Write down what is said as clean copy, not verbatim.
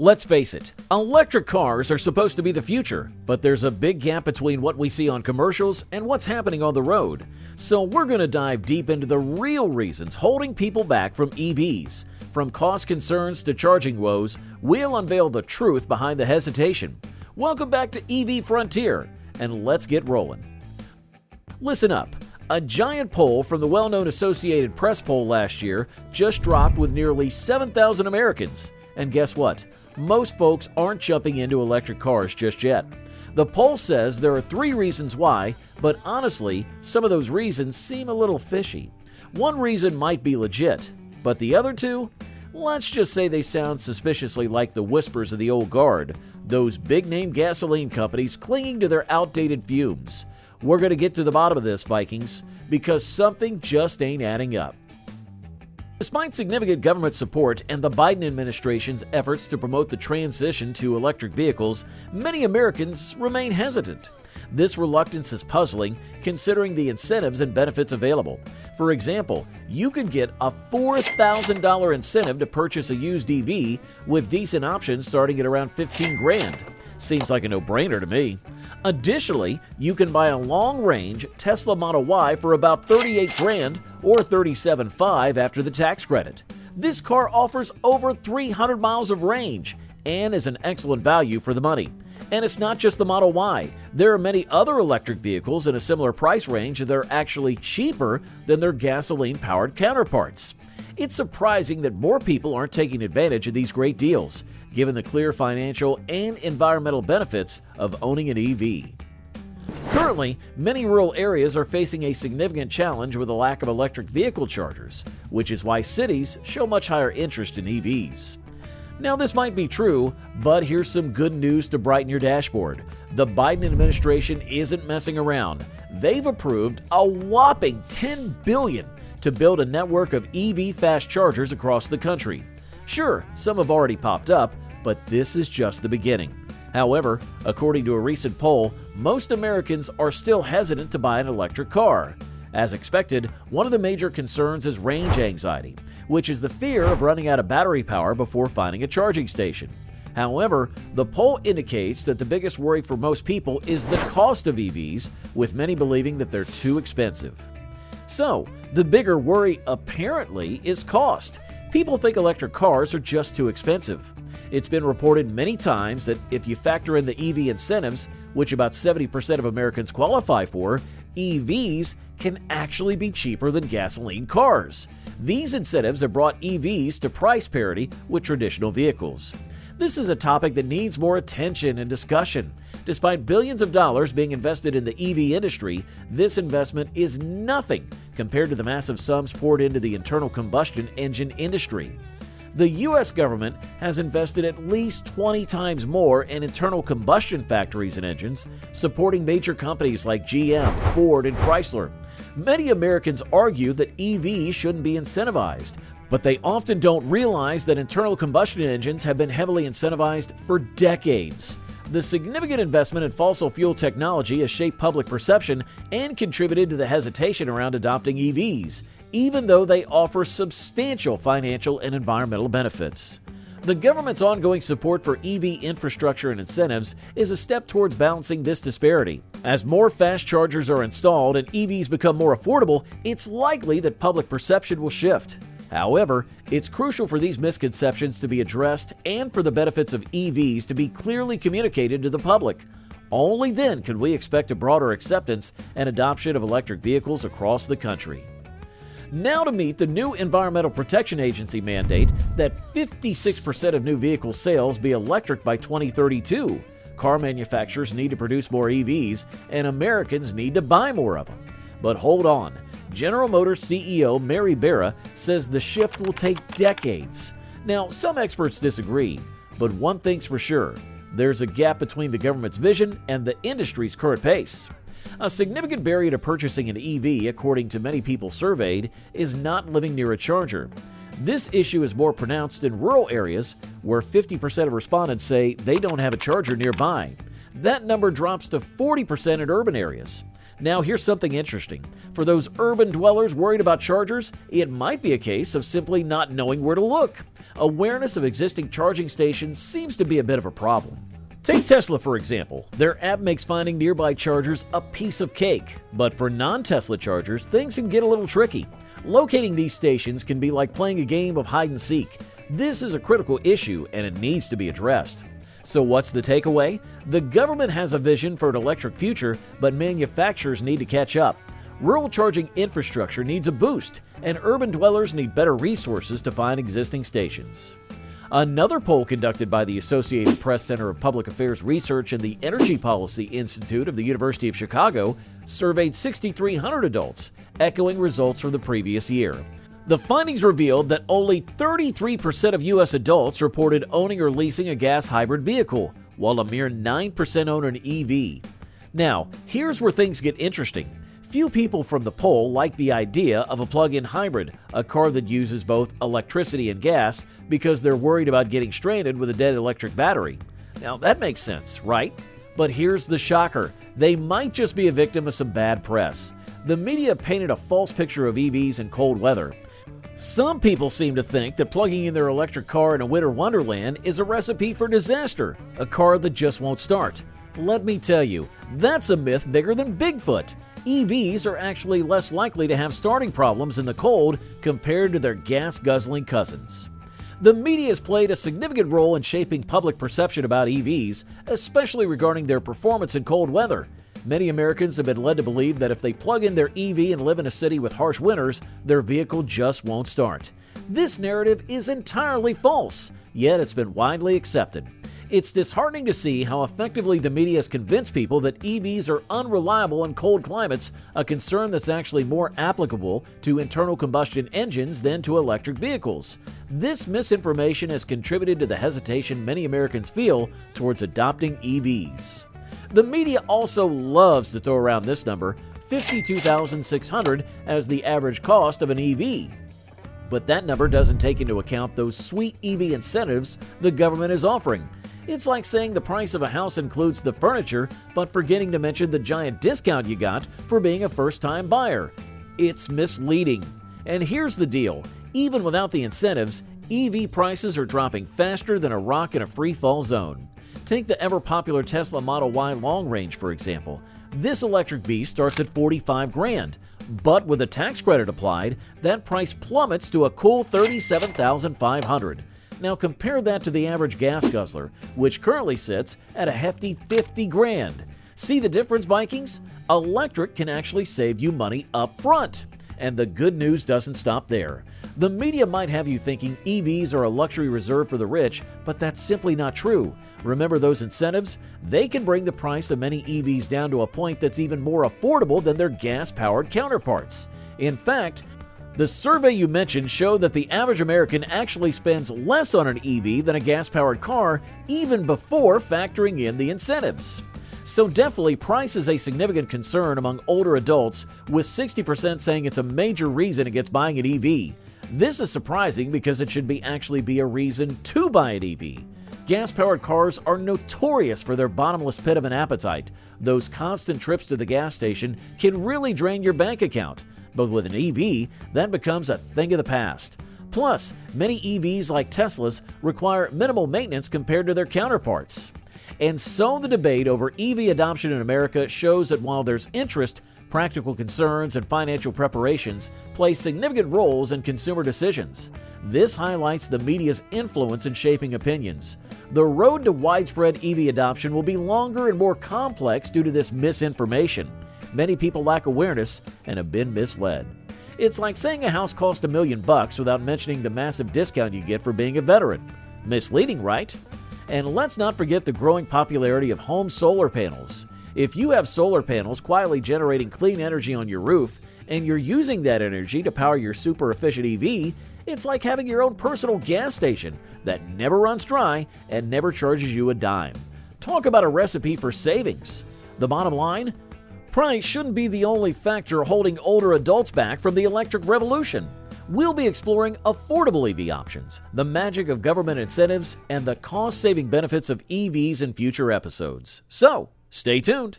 Let's face it, electric cars are supposed to be the future, but there's a big gap between what we see on commercials and what's happening on the road. So we're going to dive deep into the real reasons holding people back from EVs. From cost concerns to charging woes, we'll unveil the truth behind the hesitation. Welcome back to EV Frontier, and let's get rolling. Listen up. A giant poll from the well-known Associated Press poll last year just dropped with nearly 7,000 Americans. And guess what? Most folks aren't jumping into electric cars just yet. The poll says there are 3 reasons why, but honestly, some of those reasons seem a little fishy. One reason might be legit, but the other 2? Let's just say they sound suspiciously like the whispers of the old guard, those big-name gasoline companies clinging to their outdated fumes. We're going to get to the bottom of this, Vikings, because something just ain't adding up. Despite significant government support and the Biden administration's efforts to promote the transition to electric vehicles, many Americans remain hesitant. This reluctance is puzzling, considering the incentives and benefits available. For example, you could get a $4,000 incentive to purchase a used EV with decent options starting at around $15,000. Seems like a no-brainer to me. Additionally, you can buy a long-range Tesla Model Y for about $38,000 or $37,500 after the tax credit. This car offers over 300 miles of range and is an excellent value for the money. And it's not just the Model Y. There are many other electric vehicles in a similar price range that are actually cheaper than their gasoline-powered counterparts. It's surprising that more people aren't taking advantage of these great deals, given the clear financial and environmental benefits of owning an EV. Currently, many rural areas are facing a significant challenge with a lack of electric vehicle chargers, which is why cities show much higher interest in EVs. Now, this might be true, but here's some good news to brighten your dashboard. The Biden administration isn't messing around. They've approved a whopping $10 billion to build a network of EV fast chargers across the country. Sure, some have already popped up, but this is just the beginning. However, according to a recent poll, most Americans are still hesitant to buy an electric car. As expected, one of the major concerns is range anxiety, which is the fear of running out of battery power before finding a charging station. However, the poll indicates that the biggest worry for most people is the cost of EVs, with many believing that they're too expensive. So, the bigger worry apparently is cost. People think electric cars are just too expensive. It's been reported many times that if you factor in the EV incentives, which about 70% of Americans qualify for, EVs can actually be cheaper than gasoline cars. These incentives have brought EVs to price parity with traditional vehicles. This is a topic that needs more attention and discussion. Despite billions of dollars being invested in the EV industry, this investment is nothing compared to the massive sums poured into the internal combustion engine industry. The U.S. government has invested at least 20 times more in internal combustion factories and engines, supporting major companies like GM, Ford, and Chrysler. Many Americans argue that EVs shouldn't be incentivized, but they often don't realize that internal combustion engines have been heavily incentivized for decades. The significant investment in fossil fuel technology has shaped public perception and contributed to the hesitation around adopting EVs, even though they offer substantial financial and environmental benefits. The government's ongoing support for EV infrastructure and incentives is a step towards balancing this disparity. As more fast chargers are installed and EVs become more affordable, it's likely that public perception will shift. However, it's crucial for these misconceptions to be addressed and for the benefits of EVs to be clearly communicated to the public. Only then can we expect a broader acceptance and adoption of electric vehicles across the country. Now, to meet the new Environmental Protection Agency mandate that 56% of new vehicle sales be electric by 2032, car manufacturers need to produce more EVs and Americans need to buy more of them. But hold on. General Motors CEO Mary Barra says the shift will take decades. Now, some experts disagree, but one thing's for sure. There's a gap between the government's vision and the industry's current pace. A significant barrier to purchasing an EV, according to many people surveyed, is not living near a charger. This issue is more pronounced in rural areas, where 50% of respondents say they don't have a charger nearby. That number drops to 40% in urban areas. Now here's something interesting. For those urban dwellers worried about chargers, it might be a case of simply not knowing where to look. Awareness of existing charging stations seems to be a bit of a problem. Take Tesla for example. Their app makes finding nearby chargers a piece of cake. But for non-Tesla chargers, things can get a little tricky. Locating these stations can be like playing a game of hide and seek. This is a critical issue and it needs to be addressed. So what's the takeaway? The government has a vision for an electric future, but manufacturers need to catch up. Rural charging infrastructure needs a boost, and urban dwellers need better resources to find existing stations. Another poll conducted by the Associated Press Center of Public Affairs Research and the Energy Policy Institute of the University of Chicago surveyed 6,300 adults, echoing results from the previous year. The findings revealed that only 33% of U.S. adults reported owning or leasing a gas hybrid vehicle, while a mere 9% own an EV. Now, here's where things get interesting. Few people from the poll like the idea of a plug-in hybrid, a car that uses both electricity and gas, because they're worried about getting stranded with a dead electric battery. Now, that makes sense, right? But here's the shocker. They might just be a victim of some bad press. The media painted a false picture of EVs in cold weather. Some people seem to think that plugging in their electric car in a winter wonderland is a recipe for disaster, a car that just won't start. Let me tell you, that's a myth bigger than Bigfoot. EVs are actually less likely to have starting problems in the cold compared to their gas-guzzling cousins. The media has played a significant role in shaping public perception about EVs, especially regarding their performance in cold weather. Many Americans have been led to believe that if they plug in their EV and live in a city with harsh winters, their vehicle just won't start. This narrative is entirely false, yet it's been widely accepted. It's disheartening to see how effectively the media has convinced people that EVs are unreliable in cold climates, a concern that's actually more applicable to internal combustion engines than to electric vehicles. This misinformation has contributed to the hesitation many Americans feel towards adopting EVs. The media also loves to throw around this number, $52,600, as the average cost of an EV. But that number doesn't take into account those sweet EV incentives the government is offering. It's like saying the price of a house includes the furniture, but forgetting to mention the giant discount you got for being a first-time buyer. It's misleading. And here's the deal. Even without the incentives, EV prices are dropping faster than a rock in a free-fall zone. Take the ever-popular Tesla Model Y long range, for example. This electric beast starts at $45,000, but with a tax credit applied, that price plummets to a cool $37,500. Now compare that to the average gas guzzler, which currently sits at a hefty $50,000. See the difference, Vikings? Electric can actually save you money up front. And the good news doesn't stop there. The media might have you thinking EVs are a luxury reserved for the rich, but that's simply not true. Remember those incentives? They can bring the price of many EVs down to a point that's even more affordable than their gas-powered counterparts. In fact, the survey you mentioned showed that the average American actually spends less on an EV than a gas-powered car, even before factoring in the incentives. So definitely, price is a significant concern among older adults, with 60% saying it's a major reason against buying an EV. This is surprising because it should actually be a reason to buy an EV. Gas-powered cars are notorious for their bottomless pit of an appetite. Those constant trips to the gas station can really drain your bank account. But with an EV, that becomes a thing of the past. Plus, many EVs like Teslas require minimal maintenance compared to their counterparts. And so the debate over EV adoption in America shows that while there's interest, practical concerns and financial preparations play significant roles in consumer decisions. This highlights the media's influence in shaping opinions. The road to widespread EV adoption will be longer and more complex due to this misinformation. Many people lack awareness and have been misled. It's like saying a house cost $1 million without mentioning the massive discount you get for being a veteran. Misleading, right? And let's not forget the growing popularity of home solar panels. If you have solar panels quietly generating clean energy on your roof, and you're using that energy to power your super efficient EV, it's like having your own personal gas station that never runs dry and never charges you a dime. Talk about a recipe for savings. The bottom line? Price shouldn't be the only factor holding older adults back from the electric revolution. We'll be exploring affordable EV options, the magic of government incentives, and the cost-saving benefits of EVs in future episodes. So, stay tuned.